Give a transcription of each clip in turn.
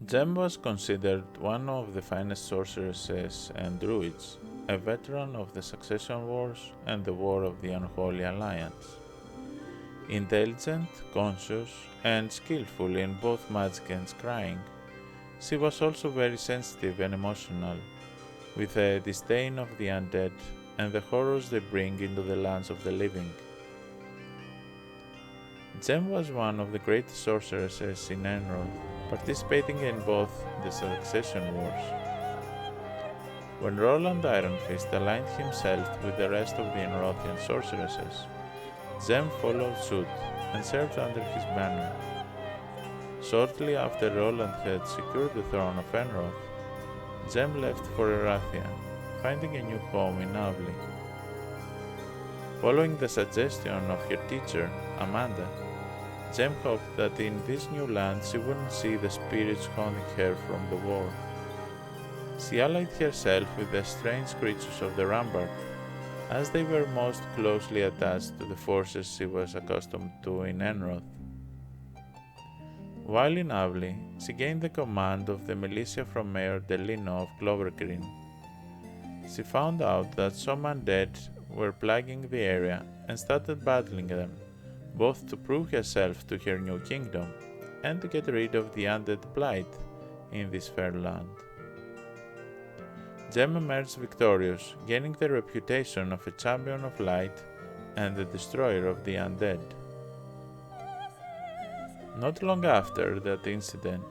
Jem was considered one of the finest sorceresses and druids, a veteran of the Succession Wars and the War of the Unholy Alliance. Intelligent, conscious, and skillful in both magic and scrying, she was also very sensitive and emotional, with a disdain of the undead and the horrors they bring into the lands of the living. Jem was one of the greatest sorceresses in Enroth, participating in both the Succession Wars. When Roland Ironfist aligned himself with the rest of the Enrothian sorceresses, Jem followed suit and served under his banner. Shortly after Roland had secured the throne of Enroth, Jem left for Erathia, finding a new home in Avli. Following the suggestion of her teacher, Amanda, Jem hoped that in this new land she wouldn't see the spirits haunting her from the war. She allied herself with the strange creatures of the Rampart, as they were most closely attached to the forces she was accustomed to in Enroth. While in Avli, she gained the command of the militia from Mayor Delino of Clovergreen. She found out that some undead were plaguing the area and started battling them, both to prove herself to her new kingdom and to get rid of the undead blight in this fair land. Jem emerged victorious, gaining the reputation of a champion of light and the destroyer of the undead. Not long after that incident,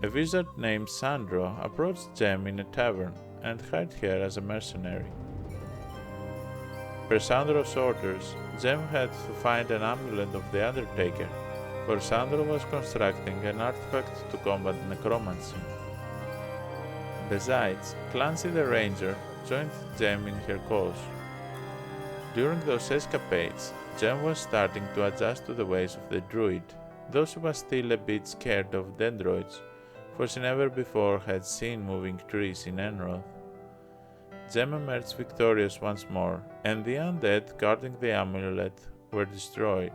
a wizard named Sandro approached Jem in a tavern and hired her as a mercenary. Per Sandro's orders, Jem had to find an amulet of the Undertaker, for Sandro was constructing an artifact to combat necromancy. Besides, Clancy the Ranger joined Jem in her cause. During those escapades, Jem was starting to adjust to the ways of the Druid, though she was still a bit scared of dendroids, for she never before had seen moving trees in Enroth. Jem emerged victorious once more, and the undead guarding the amulet were destroyed.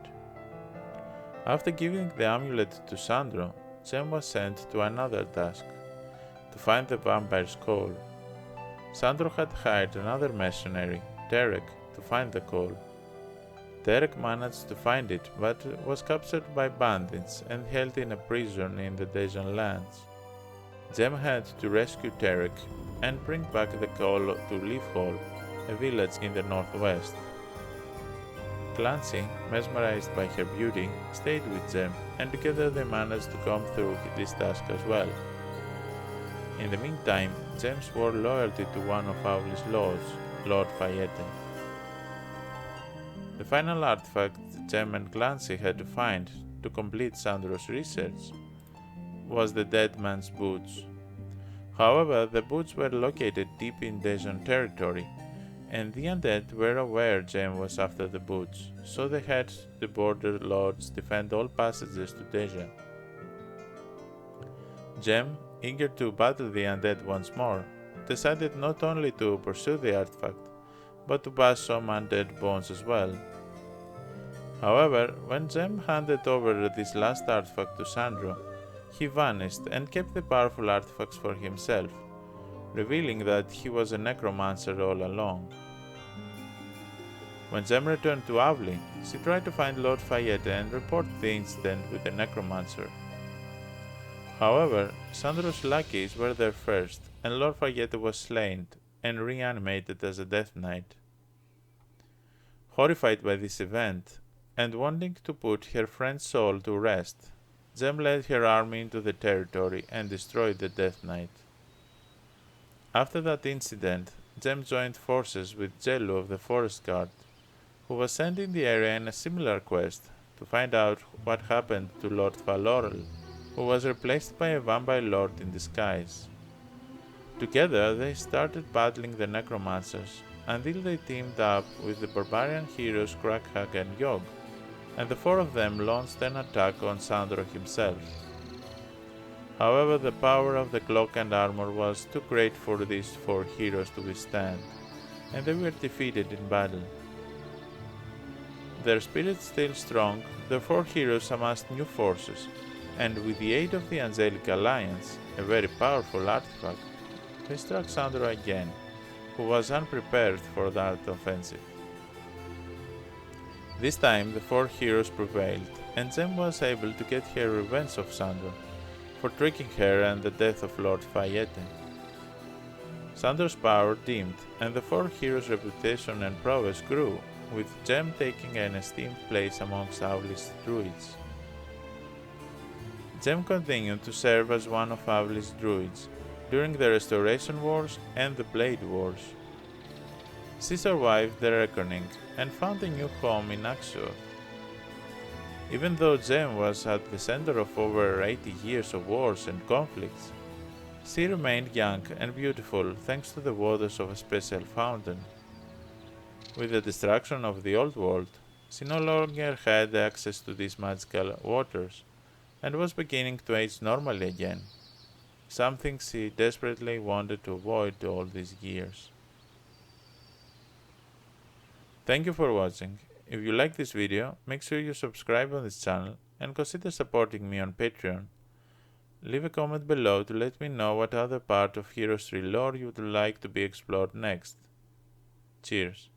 After giving the amulet to Sandro, Jem was sent to another task, to find the vampire's coal. Sandro had hired another mercenary, Derek, to find the coal. Derek managed to find it, but was captured by bandits and held in a prison in the Dacian lands. Jem had to rescue Derek and bring back the coal to Leafhall, a village in the northwest. Clancy, mesmerized by her beauty, stayed with Jem, and together they managed to come through this task as well. In the meantime, Jem swore loyalty to one of Avli's lords, Lord Fayette. The final artifact Jem and Clancy had to find to complete Sandro's research was the dead man's boots. However, the boots were located deep in Dacian territory, and the undead were aware Jem was after the boots, so they had the border lords defend all passages to Dacia. Jem, eager to battle the undead once more, decided not only to pursue the artifact, but to pass some undead bones as well. However, when Jem handed over this last artifact to Sandro, he vanished and kept the powerful artifacts for himself, revealing that he was a necromancer all along. When Jem returned to Avli, she tried to find Lord Fayette and report the incident with the necromancer. However, Sandro's lackeys were there first, and Lord Fayette was slain and reanimated as a Death Knight. Horrified by this event, and wanting to put her friend's soul to rest, Jem led her army into the territory and destroyed the Death Knight. After that incident, Jem joined forces with Jellu of the Forest Guard, who was sent in the area in a similar quest to find out what happened to Lord Valorel, who was replaced by a vampire lord in disguise. Together they started battling the necromancers until they teamed up with the barbarian heroes Crackhag and Yogg, and the four of them launched an attack on Sandro himself. However, the power of the cloak and armor was too great for these four heroes to withstand, and they were defeated in battle. Their spirits still strong, the four heroes amassed new forces and with the aid of the Angelic Alliance, a very powerful artifact, they struck Sandro again, who was unprepared for that offensive. This time the four heroes prevailed, and Gem was able to get her revenge of Sandro for tricking her and the death of Lord Fayette. Sandro's power dimmed, and the four heroes' reputation and prowess grew, with Gem taking an esteemed place amongst Auli's druids. Gem continued to serve as one of Auli's druids during the Restoration Wars and the Blade Wars. She survived the Reckoning and found a new home in Axioth. Even though Gem was at the center of over 80 years of wars and conflicts, she remained young and beautiful thanks to the waters of a special fountain. With the destruction of the old world, she no longer had access to these magical waters, and was beginning to age normally again, something she desperately wanted to avoid all these years. Thank you for watching. If you like this video, make sure you subscribe on this channel and consider supporting me on Patreon. Leave a comment below to let me know what other part of Heroes 3 lore you would like to be explored next. Cheers.